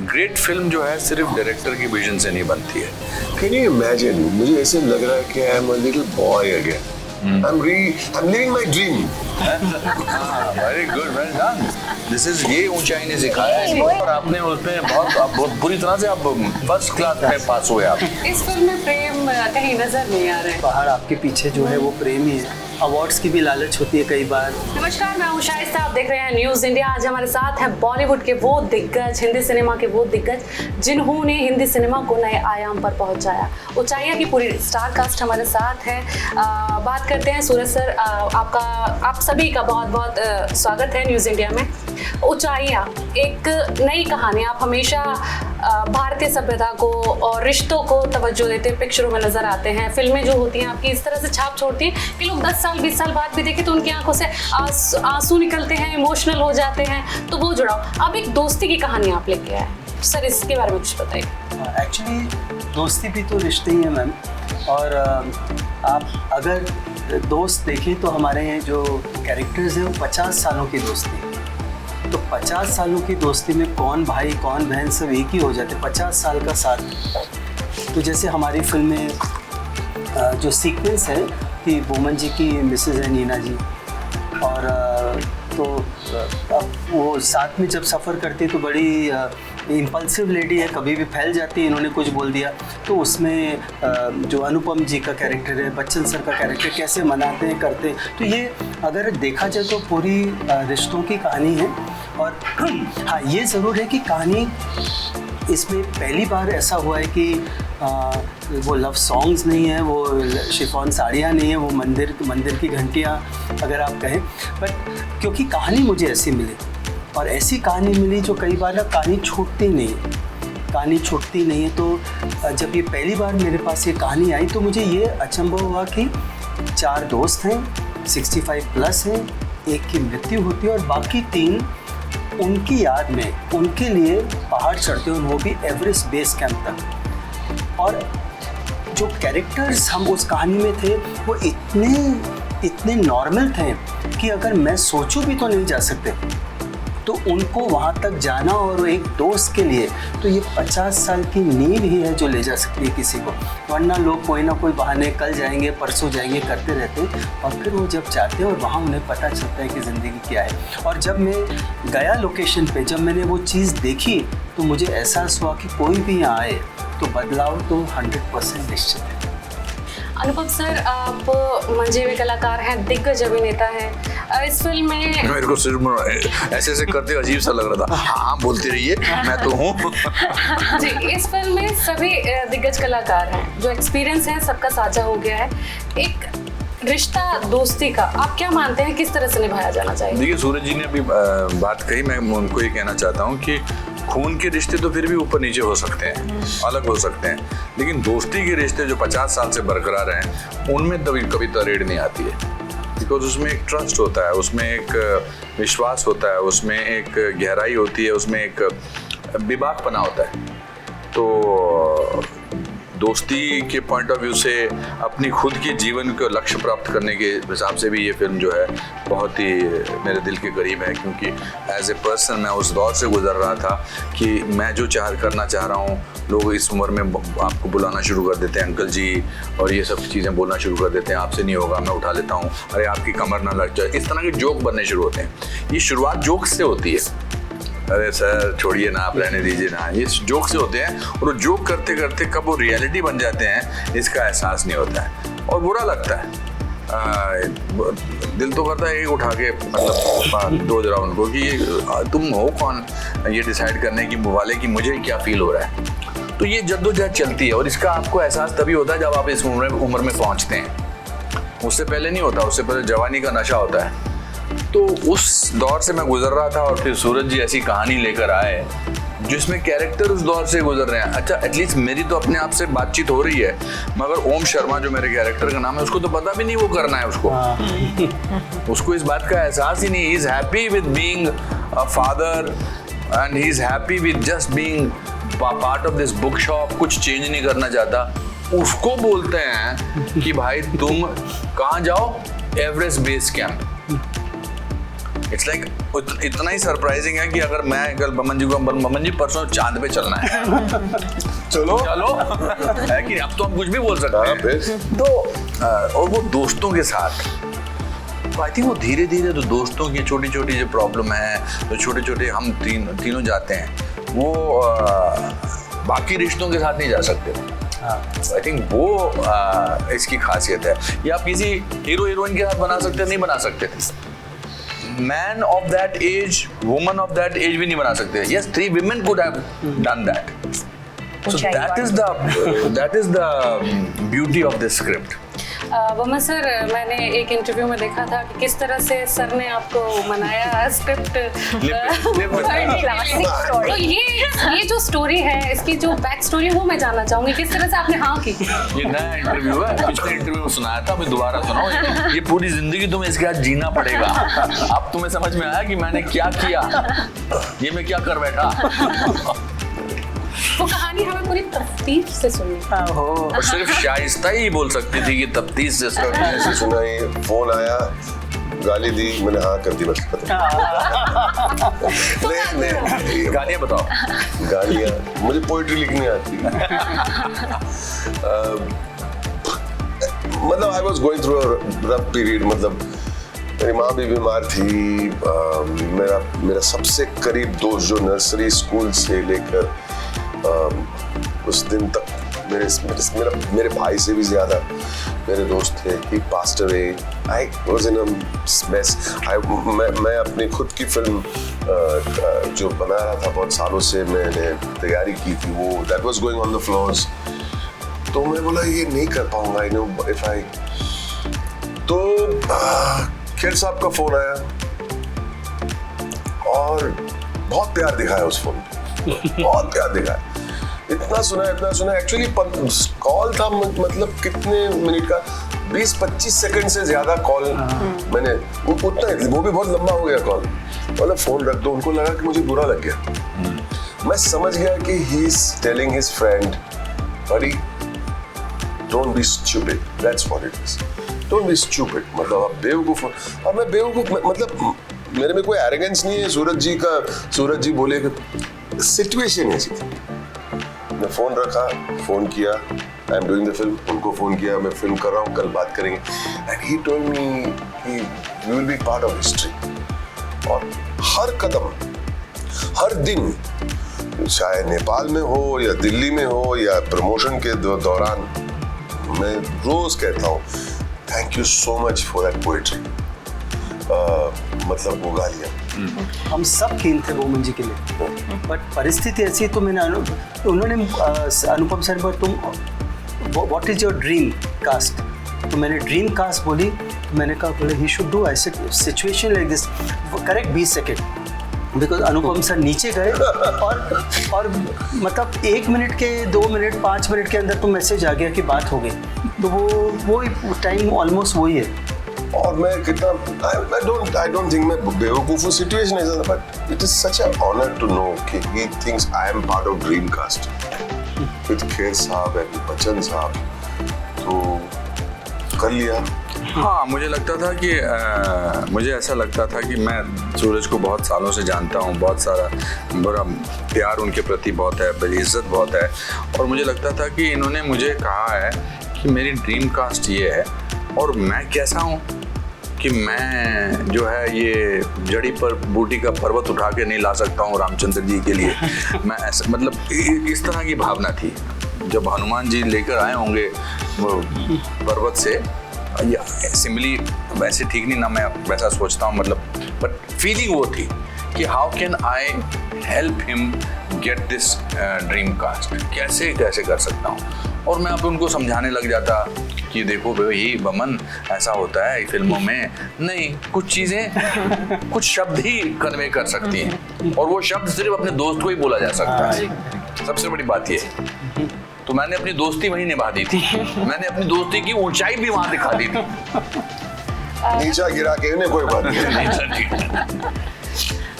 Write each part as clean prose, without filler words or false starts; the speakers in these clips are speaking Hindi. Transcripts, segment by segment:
ग्रेट फिल्म जो है सिर्फ डायरेक्टर की विजन से नहीं बनती है। Can you imagine? मुझे ऐसे लग रहा है कि I'm a little boy again. I'm living my dream. Very good, well done. This is, ये ऊंचाई ने सिखाया है और आपने उसमें बहुत बुरी तरह से आप फर्स्ट क्लास में पास हुए आप। इस फिल्म में प्रेम कहीं नजर नहीं आ रहा है। बाहर आपके पीछे जो है वो प्रेम ही है। अवार्ड्स की भी लालच होती है कई बार। नमस्कार, मैं हूं शाइस्ता, आप देख रहे हैं न्यूज़ इंडिया। आज हमारे साथ हैं बॉलीवुड के वो दिग्गज, हिंदी सिनेमा के वो दिग्गज जिन्होंने हिंदी सिनेमा को नए आयाम पर पहुंचाया। ऊंचाइयां की पूरी स्टार कास्ट हमारे साथ है। बात करते हैं सूरज सर, आप सभी का बहुत बहुत स्वागत है न्यूज़ इंडिया में। ऊंचाइयां एक नई कहानी, आप हमेशा भारतीय सभ्यता को और रिश्तों को तवज्जो देते पिक्चरों में नजर आते हैं। फिल्में जो होती हैं आपकी इस तरह से छाप छोड़ती हैं कि लोग 10 साल 20 साल बाद भी देखें तो उनकी आंखों से आंसू निकलते हैं, इमोशनल हो जाते हैं, तो वो जुड़ाव। अब एक दोस्ती की कहानी आप लेके आए सर, इसके बारे में कुछ बताइए। एक्चुअली दोस्ती भी तो रिश्ते ही है मैम, और आप अगर दोस्त देखें तो हमारे यहाँ जो कैरेक्टर्स हैं वो 50 सालों की दोस्ती है। तो 50 सालों की दोस्ती में कौन भाई कौन बहन सब एक ही हो जाते, 50 साल का साथ। तो जैसे हमारी फिल्म में जो सीक्वेंस है कि बोमन जी की मिसेज है नीना जी, और तो अब वो साथ में जब सफ़र करती है तो बड़ी इम्पल्सिव लेडी है, कभी भी फैल जाती है, इन्होंने कुछ बोल दिया तो उसमें जो अनुपम जी का कैरेक्टर है, बच्चन सर का कैरेक्टर कैसे मनाते हैं करते हैं। तो ये अगर देखा जाए तो पूरी रिश्तों की कहानी है। और हाँ, ये ज़रूर है कि कहानी इसमें पहली बार ऐसा हुआ है कि वो लव सॉन्ग्स नहीं है, वो शिफॉन साड़ियाँ नहीं है, वो मंदिर की घंटियाँ अगर आप कहें, बट क्योंकि कहानी मुझे ऐसी मिली और ऐसी कहानी मिली जो कई बार ना कहानी छूटती नहीं है। तो जब ये पहली बार मेरे पास ये कहानी आई तो मुझे ये अचंभव हुआ कि 4 दोस्त हैं, 65 प्लस हैं, एक की मृत्यु होती है और बाकी 3 उनकी याद में उनके लिए पहाड़ चढ़ते हैं, और वो भी एवरेस्ट बेस कैंप तक। और जो कैरेक्टर्स हम उस कहानी में थे वो इतने नॉर्मल थे कि अगर मैं सोचूं भी तो नहीं जा सकते, तो उनको वहाँ तक जाना और एक दोस्त के लिए तो ये 50 साल की नींव ही है जो ले जा सकती है किसी को। वरना लोग कोई ना कोई बहाने कल जाएंगे परसों जाएंगे करते रहते, और फिर वो जब जाते हैं और वहाँ उन्हें पता चलता है कि ज़िंदगी क्या है। और जब मैं गया लोकेशन पे, जब मैंने वो चीज़ देखी तो मुझे एहसास हुआ कि कोई भी यहाँ आए तो बदलाव तो 100% निश्चित है। अनुपम सर, आप मंजे हुए कलाकार हैं, दिग्गज अभिनेता हैं। इस फिल्म में मेरे को सिर्फ ऐसे करते अजीब सा लग रहा था। हाँ बोलते रहिए, मैं तो हूँ। जी, इस फिल्म में सभी दिग्गज कलाकार हैं, जो एक्सपीरियंस है सबका साझा हो गया है। एक रिश्ता दोस्ती का आप क्या मानते हैं, किस तरह से निभाया जाना चाहिए? देखिए, सूरज जी ने अभी बात कही, मैं उनको ये कहना चाहता हूँ कि खून के रिश्ते तो फिर भी ऊपर नीचे हो सकते हैं, अलग हो सकते हैं, लेकिन दोस्ती के रिश्ते जो 50 साल से बरकरार हैं उनमें कभी तरेड़ नहीं आती है। बिकॉज उसमें एक ट्रस्ट होता है, उसमें एक विश्वास होता है, उसमें एक गहराई होती है, उसमें एक बेबाकपना होता है। तो दोस्ती के पॉइंट ऑफ व्यू से अपनी खुद के जीवन को लक्ष्य प्राप्त करने के हिसाब से भी ये फिल्म जो है बहुत ही मेरे दिल के करीब है, क्योंकि एज ए पर्सन मैं उस दौर से गुजर रहा था कि मैं जो करना चाह रहा हूँ, लोग इस उम्र में आपको बुलाना शुरू कर देते हैं अंकल जी, और ये सब चीज़ें बोलना शुरू कर देते हैं, आपसे नहीं होगा, मैं उठा लेता हूँ, अरे आपकी कमर ना लग जाए, इस तरह के जोक बनने शुरू होते हैं। ये शुरुआत जोक से होती है, अरे सर छोड़िए ना, आप रहने दीजिए ना, ये जोक से होते हैं, और वो जोक करते करते कब वो रियलिटी बन जाते हैं इसका एहसास नहीं होता है और बुरा लगता है। दिल तो करता है एक उठा के मतलब दो जरा उनको कि तुम हो कौन ये डिसाइड करने की वाले कि मुझे क्या फील हो रहा है। तो ये जद्दोजहद चलती है और इसका आपको एहसास तभी होता है जब आप इस उम्र में पहुँचते हैं। उससे पहले नहीं होता, उससे पहले जवानी का नशा होता है। तो उस दौर से मैं गुजर रहा था और फिर सूरज जी ऐसी कहानी लेकर आए जिसमें कैरेक्टर उस दौर से गुजर रहे हैं। अच्छा, एटलीस्ट मेरी तो अपने आप से बातचीत हो रही है, मगर ओम शर्मा जो मेरे कैरेक्टर का नाम है उसको तो पता भी नहीं वो करना है उसको इस बात का एहसास ही नहीं। He is happy with being a father and he is happy with just being part of this book shop, कुछ चेंज नहीं करना चाहता। उसको बोलते हैं कि भाई तुम कहाँ जाओ, Everest base camp. It's like इतना ही सरप्राइजिंग है कि अगर मैं कल बमन जी को बमन जी परसों चांद पे चलना है चलो है कि अब तो हम कुछ भी बोल सकते हैं फिर तो और वो दोस्तों के साथ तो आई थिंक वो धीरे धीरे तो दोस्तों की छोटी छोटी जो प्रॉब्लम है, जो छोटे छोटे हम तीनों जाते हैं, वो बाकी रिश्तों के साथ नहीं जा सकते। आई थिंक वो इसकी खासियत है। ये आप किसी हीरो हीरोइन के साथ बना सकते नहीं बना सकते थे। Man of that age, woman of that age भी नहीं बना सकते। Yes, 3 women could have done that. So that is the beauty of this script. Boman sir, मैंने एक इंटरव्यू में देखा था कि किस तरह से सर ने आपको मनाया स्क्रिप्ट। तो ये जो स्टोरी है, इसकी जो बैक स्टोरी वो मैं जानना चाहूंगी, किस तरह से आपने हाँ की? ये नया इंटरव्यू है, पिछले इंटरव्यू में सुनाया था, मैं दोबारा सुनाऊं। ये पूरी जिंदगी तुम्हें इसके साथ जीना पड़ेगा। अब तुम्हें समझ में आया कि मैंने क्या किया, ये मैं क्या कर बैठा। वो कहानी हमें पूरी तफ्तीश से सुननी है। और सिर्फ शाइस्ता ही बोल सकती थी कि तफ्तीश से ऐसे सुनाई, फोन आया, गाली दी, मैंने हाँ कर दी, बस खत्म। नहीं, गालियाँ बताओ। गालियाँ, मुझे पोइट्री लिखनी आती है। मतलब I was going through rough period. मतलब मेरी माँ भी बीमार थी। मेरा सबसे करीब दोस्त जो नर्सरी स्कूल से लेकर उस दिन तक मेरे भाई से भी ज्यादा मेरे दोस्त थे। He passed away. I was in a mess. मैं अपनी खुद की फिल्म जो बना रहा था बहुत सालों से, मैंने तैयारी की थी, वो that was going on the floors. तो मैं बोला ये नहीं कर पाऊंगा, आई नो इफ आई। तो खेर साहब का फोन आया और बहुत प्यार दिखाया उस फोन पे, बहुत प्यार दिखाया। इतना सुना। एक्चुअली कॉल था, मतलब कितने मिनट का, 20-25 सेकंड से ज्यादा कॉल मैंने उतना ही, वो भी बहुत लंबा हो गया कॉल। मतलब फोन रख दो। उनको लगा कि मुझे बुरा लग गया। मैं समझ गया कि he is telling his friend, buddy don't be stupid, that's what it is, don't be stupid. मतलब आप बेवकूफ हो। और मैं बेवकूफ, मतलब मेरे में कोई एरोगेंस नहीं है। सूरज जी बोले कि सिचुएशन ऐसी थी। मैं फोन रखा, फोन किया, I am doing the film. उनको फोन किया, मैं फिल्म कर रहा हूँ, कल बात करेंगे। एंड ही टोल्ड मी कि you will be part of history. और हर कदम, हर दिन, चाहे नेपाल में हो या दिल्ली में हो या प्रमोशन के दौरान, मैं रोज कहता हूँ thank you so much for that poetry. मतलब वो गालियाँ हम सब कीन थे वो मंजी के लिए, बट परिस्थिति ऐसी। तो मैंने उन्होंने अनुपम सर पर तुम what is your dream cast, तो मैंने ड्रीम कास्ट बोली। तो मैंने कहा बोले ही शुड डू ऐसे situation like this, correct 20 second. Because Anupam sir नीचे गए और मतलब 1 मिनट के 2 मिनट 5 मिनट के अंदर तो मैसेज आ गया कि बात हो गई। तो वो टाइम ऑलमोस्ट वही है। और मैं कितना I don't think मैं बेवकूफ हूँ। सिचुएशन ऐसा था, but it is such a honour to know कि he thinks I am part of Dreamcast with Kher साहब एंड बच्चन साहब। तो कर लिया। हाँ, मुझे लगता था कि मुझे ऐसा लगता था कि मैं सूरज को बहुत सालों से जानता हूँ, बहुत सारा बड़ा प्यार उनके प्रति बहुत है, बड़ी इज्जत बहुत है। और मुझे लगता था कि इन्होंने मुझे कहा है कि मेरी ड्रीम कास्ट ये है और मैं कैसा हूँ कि मैं जो है ये जड़ी पर बूटी का पर्वत उठा के नहीं ला सकता हूँ रामचंद्र जी के लिए। मैं ऐसा, मतलब इस तरह की भावना थी। जब हनुमान जी लेकर आए होंगे वो पर्वत से, या सिंपली वैसे ठीक नहीं ना, मैं वैसा सोचता हूँ, मतलब बट फीलिंग वो थी कि how can I help him get this dream cast, कैसे कर सकता हूँ। और मैं अब उनको समझाने लग जाता कि देखो भाई बमन, ऐसा होता है फिल्मों में, नहीं कुछ चीज़ें कुछ शब्द ही कन्वे कर सकती हैं, और वो शब्द सिर्फ अपने दोस्त को ही बोला जा सकता है। सबसे बड़ी बात ये। तो मैंने अपनी दोस्ती वहीं निभा दी थी। मैंने अपनी दोस्ती की ऊंचाई भी वहां दिखा दी थी। नीचा गिरा के इन्हें कोई बात नहीं।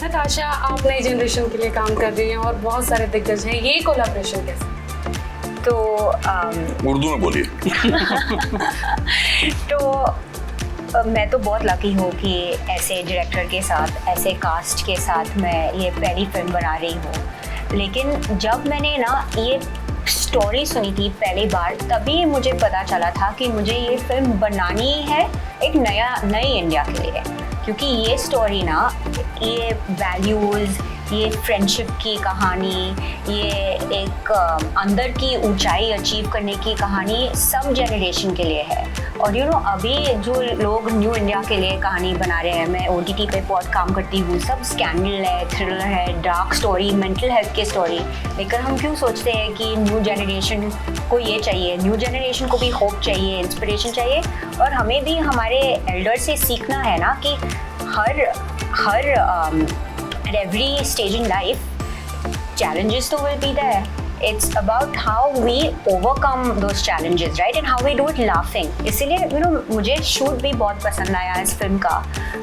नताशा, आप नई जनरेशन के लिए काम कर रही हैं और बहुत सारे दिग्गज हैं, ये कोलैबोरेशन कैसे? तो उर्दू में बोलिए। तो मैं तो बहुत लकी हूँ कि ऐसे डायरेक्टर के साथ, ऐसे कास्ट के साथ मैं ये पहली फिल्म बना रही हूँ। लेकिन जब मैंने ना ये स्टोरी सुनी थी पहली बार, तभी मुझे पता चला था कि मुझे ये फिल्म बनानी है एक नई इंडिया के लिए, क्योंकि ये स्टोरी ना, ये वैल्यूज़, ये फ्रेंडशिप की कहानी, ये एक अंदर की ऊंचाई अचीव करने की कहानी सब जनरेशन के लिए है। और अभी जो लोग न्यू इंडिया के लिए कहानी बना रहे हैं, मैं OTT पे बहुत काम करती हूँ, सब स्कैंडल है, थ्रिलर है, डार्क स्टोरी, मेंटल हेल्थ की स्टोरी। लेकिन हम क्यों सोचते हैं कि न्यू जनरेशन को ये चाहिए? न्यू जनरेशन को भी होप चाहिए, इंस्पिरेशन चाहिए, और हमें भी हमारे एल्डर से सीखना है ना कि हर at every stage in life, challenges तो will be there. It's about how we overcome those challenges, right? And how we do it laughing. इसीलिए मुझे शूट भी बहुत पसंद आया इस फिल्म का,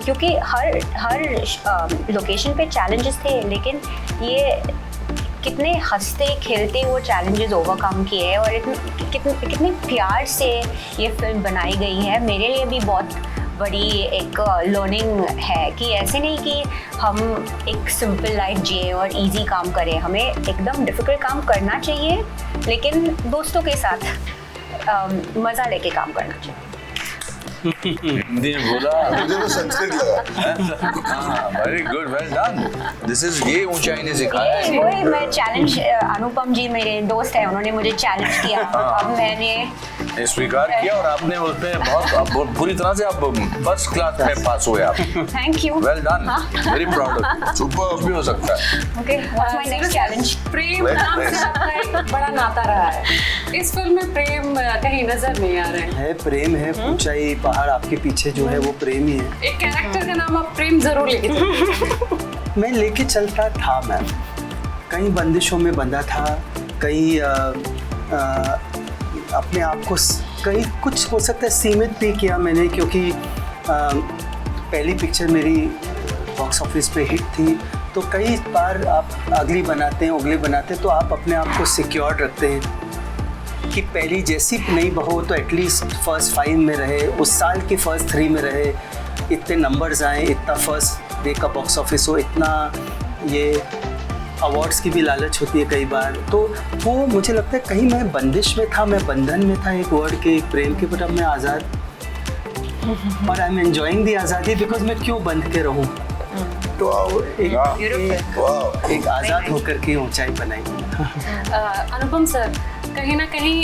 क्योंकि हर लोकेशन पे challenges थे, लेकिन ये कितने हंसते खेलते वो challenges overcome किए, और कितने प्यार से ये फिल्म बनाई गई है। मेरे लिए भी बहुत बड़ी एक लर्निंग है कि ऐसे नहीं कि हम एक सिंपल लाइफ जिए और इजी काम करें, हमें एकदम डिफ़िकल्ट काम करना चाहिए, लेकिन दोस्तों के साथ मज़ा लेके काम करना चाहिए। हिंदी में बोला, मुझे तो संस्कृत लगा। Very good, well done. This is ये ऊंचाई ने सिखाया है। वही मैं चैलेंज, अनुपम जी मेरे दोस्त हैं, उन्होंने मुझे चैलेंज किया, अब मैंने स्वीकार किया, और आपने उस पे बहुत पूरी तरह से आप फर्स्ट क्लास में पास हुए आप। Thank you. Well done, very proud of. Super भी हो सकता है। Okay, what's my next challenge? Prem नाम से आपका एक बड़ा नाता रहा है, इस फिल्म में प्रेम कहीं नजर नहीं आ रहे हैं। प्रेम है, ऊंचाई पहाड़ आपके पीछे जो है वो प्रेम ही है। एक कैरेक्टर का नाम आप प्रेम जरूर लेके चलते। मैं लेके चलता था मैम, कई बंदिशों में बंधा था, कई अपने आप को कई कुछ हो सकता है सीमित भी किया मैंने, क्योंकि पहली पिक्चर मेरी बॉक्स ऑफिस पे हिट थी, तो कई बार आप अगली बनाते हैं तो आप अपने आप को सिक्योर रखते हैं कि पहली जैसी नहीं बहो तो एटलीस्ट फर्स्ट 5 में रहे, उस साल के फर्स्ट 3 में रहे, इतने नंबर्स आए, इतना फर्स्ट डे का बॉक्स ऑफिस हो, इतना ये अवार्ड्स की भी लालच होती है कई बार। तो वो मुझे लगता है कहीं मैं बंदिश में था, मैं बंधन में था एक वर्ड के, एक प्रेम के, पर अब मैं आज़ाद, और आई एम एंजॉइंग दी आज़ादी, बिकॉज मैं क्यों बंध के रहूँ। तो एक आज़ाद होकर के ऊंचाई बनाई। अनुपम सर, कहीं ना कहीं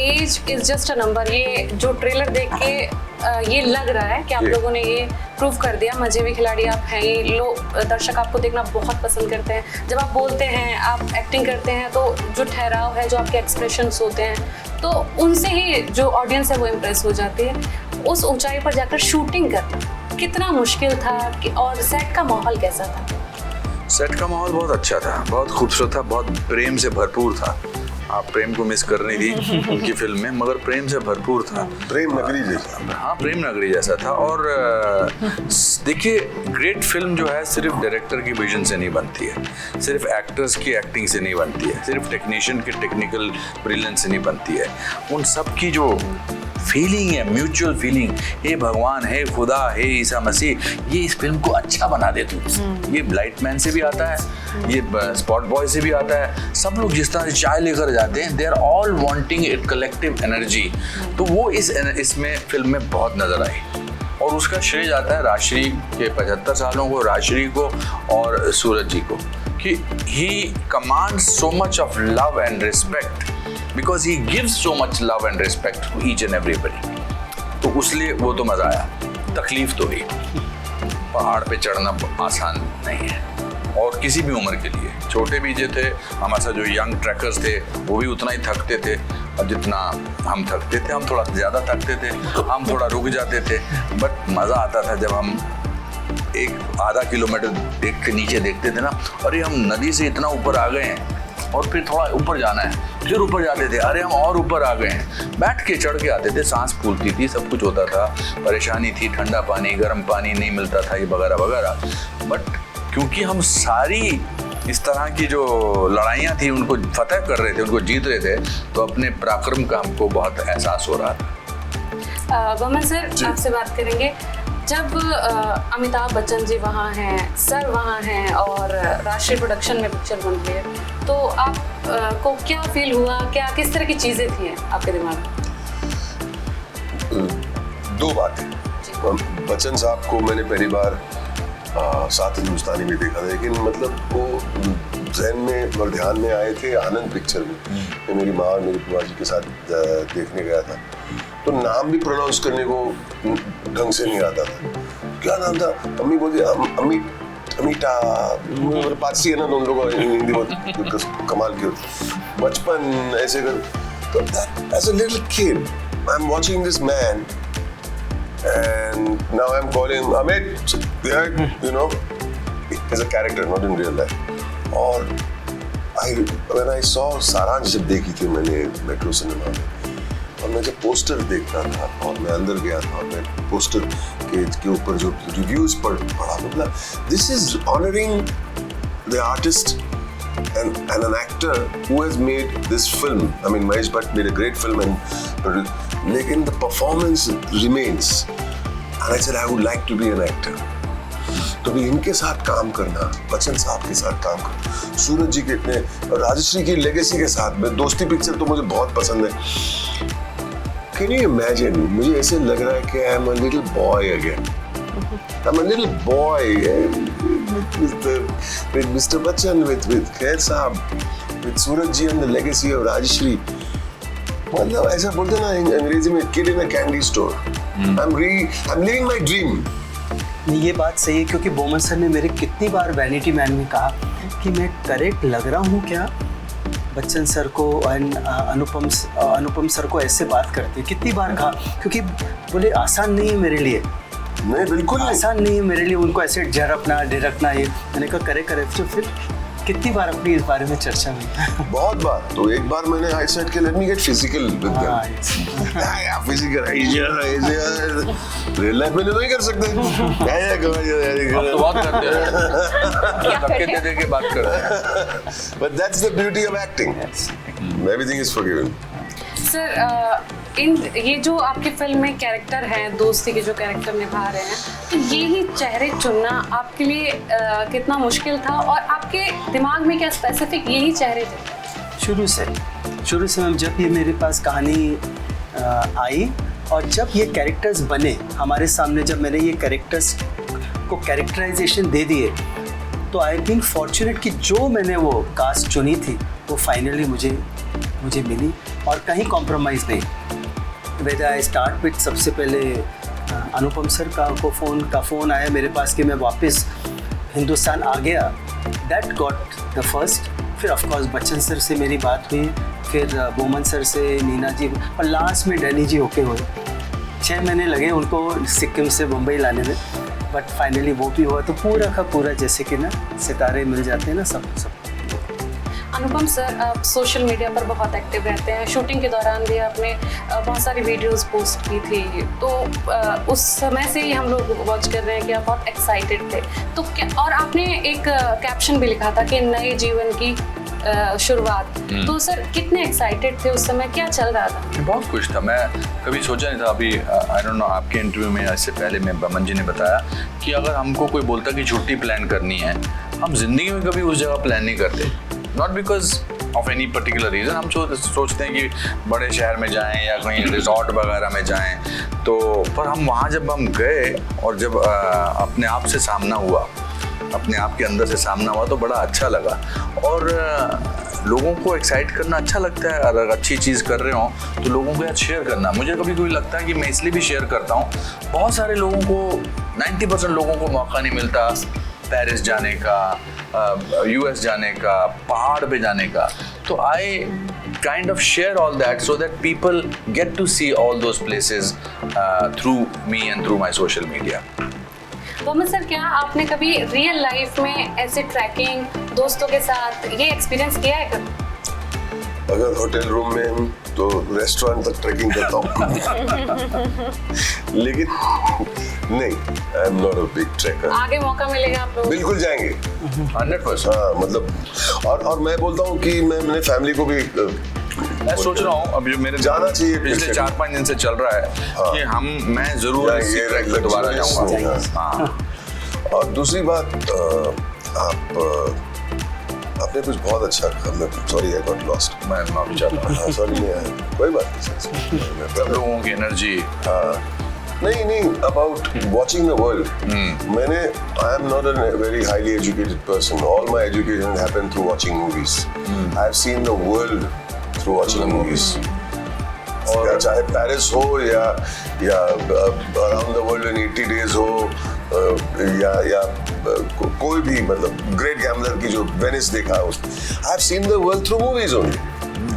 age is just a number, ये जो ट्रेलर देख के ये लग रहा है कि आप लोगों ने ये प्रूव कर दिया, मजे में खिलाड़ी आप हैं, ये लोग दर्शक आपको देखना बहुत पसंद करते हैं। जब आप बोलते हैं, आप एक्टिंग करते हैं, तो जो ठहराव है, जो आपके एक्सप्रेशंस होते हैं, तो उनसे ही जो ऑडियंस है वो इम्प्रेस हो जाती है। उस ऊंचाई पर जाकर शूटिंग करना कितना मुश्किल था, और सेट का माहौल कैसा था? सेट का माहौल बहुत अच्छा था, बहुत खूबसूरत था, बहुत प्रेम से भरपूर था। आप प्रेम को मिस कर रही थी उनकी फिल्म में, मगर प्रेम से भरपूर था। प्रेम नगरी जैसा। हाँ, प्रेम नगरी जैसा था। और देखिए, ग्रेट फिल्म जो है सिर्फ डायरेक्टर की विजन से नहीं बनती है, सिर्फ एक्टर्स की एक्टिंग से नहीं बनती है, सिर्फ टेक्नीशियन के टेक्निकल ब्रिलियंस से नहीं बनती है। उन सब की जो फीलिंग है, म्यूचुअल फीलिंग, हे भगवान, हे खुदा, हे ईसा मसीह, ये इस फिल्म को अच्छा बना दे तू। ये लाइटमैन से भी आता है, ये स्पॉट बॉय से भी आता है, सब लोग जिस तरह से चाय लेकर जाते हैं, they are all wanting it collective energy. तो वो इसमें फिल्म में बहुत नजर आई, और उसका श्रेय जाता है राजश्री के 75 सालों को, राजश्री को और सूरज जी को, कि he commands so much of love and respect, because he gives so much love and respect to each and everybody। तो उसलिए वो तो मज़ा आया। तकलीफ तो हुई, पहाड़ पे चढ़ना आसान नहीं है, और किसी भी उम्र के लिए, छोटे भी जो थे, हमारे साथ जो यंग ट्रैकर्स थे वो भी उतना ही थकते थे, और जितना हम थकते थे, हम थोड़ा ज़्यादा थकते थे, हम थोड़ा रुक जाते थे, बट मज़ा आता था जब हम एक आधा किलोमीटर देख के नीचे देखते थे ना, अरे हम नदी से इतना ऊपर आ गए हैं, और फिर थोड़ा ऊपर जाना है, फिर ऊपर जाते थे, अरे हम और ऊपर आ गए हैं, बैठ के चढ़ के आते थे, सांस फूलती थी, सब कुछ होता था, परेशानी थी, ठंडा पानी, गर्म पानी नहीं मिलता था, ये वगैरह वगैरह। बट क्योंकि हम सारी इस तरह की जो लड़ाइयाँ थी उनको फतह कर रहे थे, उनको जीत रहे थे, तो अपने पराक्रम का हमको बहुत एहसास हो रहा था। बमन सर आपसे बात करेंगे। जब अमिताभ बच्चन जी वहाँ हैं, सर वहाँ हैं और राष्ट्रीय प्रोडक्शन में पिक्चर बन रही है, तो आप को क्या फील हुआ, क्या किस तरह की चीज़ें थी आपके दिमाग में? दो बातें। बच्चन साहब को मैंने पहली बार साथ हिंदुस्तानी में देखा था, लेकिन मतलब वो जहन में और ध्यान में आए थे आनंद पिक्चर में। मैं मेरी माँ और मेरी बुआ जी के साथ देखने गया था, तो नाम भी प्रोनाउंस करने को ढंग से नहीं आता था। क्या नाम था? अम्मी बोलती अमीटा, पारसी है ना, तो उन लोगों का हिंदी बहुत कमाल की होती। बचपन ऐसे कर, तो as a little kid I'm watching this man and now I'm calling him Amit, you know, he's a character, not in real life. और when I saw सारांश जब देखी थी मैंने मेट्रो सिनेमा में, और मैं जब पोस्टर देखता था और मैं अंदर गया था और मैं पोस्टर के ऊपर जो रिव्यूज पढ़ा, मतलब this is honouring the artist and an actor who has made this film. I mean, Mahesh Bhatt made a great film and lekin the performance remains. And I said I would like to be an actor. तो भी इनके साथ काम करना, बच्चन साहब के साथ काम करना, सूरज जी के इतने, राजश्री की लेगेसी के साथ में, दोस्ती पिक्चर तो मुझे बहुत पसंद है। Can you imagine? मुझे ऐसे लग रहा है कि I am a little boy again. I'm a little boy with Mr. Bachchan, with Khair Saab, with Suraj ji and the legacy of Rajshri. मतलब ऐसा बोलते ना अंग्रेजी में kid in a candy store. I'm living my dream. ये बात सही है, क्योंकि बोमन सर ने मेरे कितनी बार वैनिटी मैन में कहा कि मैं करेक्ट लग रहा हूँ क्या बच्चन सर को एंड अनुपम सर को ऐसे बात करते, कितनी बार कहा, क्योंकि बोले आसान नहीं है मेरे लिए। नहीं, बिल्कुल आसान नहीं है मेरे लिए उनको ऐसे झड़पना ढिरकना। ये मैंने कहा करे तो फिर कितनी बार अपनी इस बारे में चर्चा हुई? बहुत बार। तो एक बार मैंने आई सेड कि let me gate physical with them. Physical real life में नहीं कर सकते। अब तो बहुत करते हैं, धक्के दे दे के बात करते हैं। But that's the beauty of acting, everything is forgiven. Sir ये जो आपकी फिल्म में कैरेक्टर हैं, दोस्ती के जो कैरेक्टर निभा रहे हैं, तो यही चेहरे चुनना आपके लिए कितना मुश्किल था, और आपके दिमाग में क्या स्पेसिफिक यही चेहरे थे? शुरू से हम जब ये मेरे पास कहानी आई और जब ये कैरेक्टर्स बने हमारे सामने, जब मैंने ये कैरेक्टर्स को कैरेक्टराइजेशन दे दिए, तो आई बीन फॉर्चुनेट कि जो मैंने वो कास्ट चुनी थी वो फाइनली मुझे मिली, और कहीं कॉम्प्रोमाइज़ नहीं। वेद आई स्टार्ट विथ, सबसे पहले अनुपम सर का फ़ोन आया मेरे पास कि मैं वापस हिंदुस्तान आ गया, दैट गॉट द फर्स्ट। फिर ऑफ कोर्स बच्चन सर से मेरी बात हुई, फिर बोमन सर से, नीना जी, और लास्ट में डैनी जी होके हुए। 6 महीने लगे उनको सिक्किम से मुंबई लाने में, बट फाइनली वो भी हुआ। तो पूरा का पूरा जैसे कि ना सितारे मिल जाते हैं ना, सब। अनुपम सर, आप सोशल मीडिया पर बहुत एक्टिव रहते हैं। शूटिंग के दौरान भी आपने बहुत सारी वीडियोस पोस्ट की थी, तो उस समय से ही हम लोग वॉच कर रहे हैं कि आप बहुत एक्साइटेड थे। तो क्या, और आपने एक कैप्शन भी लिखा था कि नए जीवन की शुरुआत। तो सर कितने एक्साइटेड थे उस समय, क्या चल रहा था? बहुत खुश था, मैं कभी सोचा नहीं था। अभी आई डोंट नो, आपके इंटरव्यू में इससे पहले में बमन जी ने बताया कि अगर हमको कोई बोलता कि छुट्टी प्लान करनी है, हम जिंदगी में कभी उस जगह प्लान नहीं करते, not because of any particular reason. हम सोचते हैं कि बड़े शहर में जाएं या कहीं रिजॉर्ट वगैरह में जाएं, तो पर हम वहाँ जब हम गए और जब अपने आप से सामना हुआ, अपने आप के अंदर से सामना हुआ, तो बड़ा अच्छा लगा। और लोगों को एक्साइट करना अच्छा लगता है, अगर अच्छी चीज़ कर रहे हो तो लोगों के साथ शेयर करना। मुझे कभी कभी लगता है कि मैं इसलिए भी शेयर करता हूँ, बहुत सारे लोगों को, 90% लोगों को मौका नहीं मिलता पेरिस जाने का, US जाने का, पहाड़ पे जाने का। तो आई kind of share all that so that people get to see all those places through me and through my social media. Boman sir, क्या आपने कभी रियल लाइफ में ऐसे ट्रैकिंग दोस्तों के साथ ये एक्सपीरियंस किया है कभी? अगर होटल रूम में हूँ तो रेस्टोरेंट तक ट्रैकिंग करता हूँ लेकिन नहीं, I am not a big tracker. आगे मौका मिलेगा आप लोग बिल्कुल जाएंगे 100%। हाँ, मतलब और मैं बोलता हूँ कि मैंने फैमिली को भी मैं सोच रहा हूँ अभी मेरे जाना चाहिए पिछले फिर से। 4-5 दिन से चल रहा है हाँ। कि मैं जरूर या इसी ये ट्रैक पे दोबारा luxurious जाऊंगा। हाँ। और दूसरी बात आपने कुछ बहुत अच्छा सॉरी आई गॉट लॉस्ट मैं माफी चाहता हूँ सॉरी नहीं कोई बात नहीं सब लोगों की एनर्जी। नहीं अबाउट वॉचिंग द वर्ल्ड मैंने I am not a very highly educated person all my education happen through watching movies I have seen the world through watching movies और चाहे पेरिस हो या around the world in 80 days हो या कोई भी मतलब ग्रेट गैम्बलर की जो वेनिस देखा I have seen the world through movies only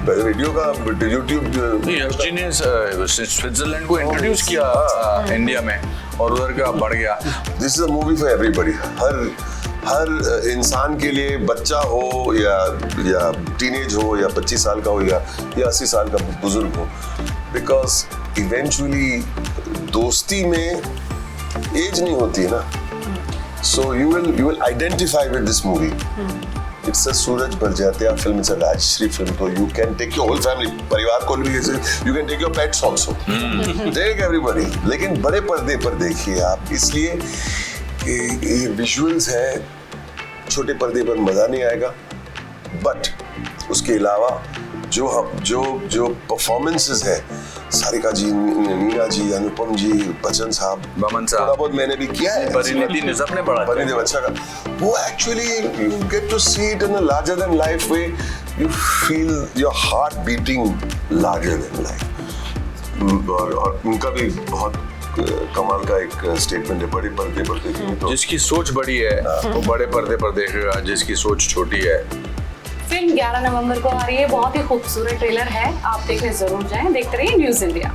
radio का यूट्यूब यश जी ने स्विट्जरलैंड को इंट्रोड्यूस किया इंडिया में और उधर का बढ़ गया। This is a movie for everybody हर इंसान के लिए बच्चा हो या टीनेज हो या 25 साल का हो या 80 साल का बुजुर्ग हो बिकॉज इवेंचुअली दोस्ती में एज नहीं होती है ना so you will identify with this movie it's a Suraj Barjatya film it's a Rajshri film तो you can take your whole family परिवार को भी you can take your pets also take everybody लेकिन बड़े पर्दे पर देखिए आप इसलिए कि ये विजुअल्स है छोटे पर्दे पर मजा नहीं आएगा बट उसके अलावा जो परफॉर्मेंसेस है सारिका जी मीना जी अनुपम जी बच्चन साहब बमन साहब थोड़ा बहुत मैंने भी किया है परिणीति ने सबने बड़ा परिणीति अच्छा का वो actually you get to see it in a larger than life way you feel your heart beating larger than life और उनका भी बहुत कमाल का एक स्टेटमेंट है बड़े पर्दे पर देखेंगे तो जिसकी सोच बड़ी है वो बड़े पर्दे पर देखेगा जिसकी सोच छोटी है। फिल्म 11 नवंबर को आ रही है बहुत ही खूबसूरत ट्रेलर है आप देखने जरूर जाएं देखते रहिए न्यूज़ इंडिया।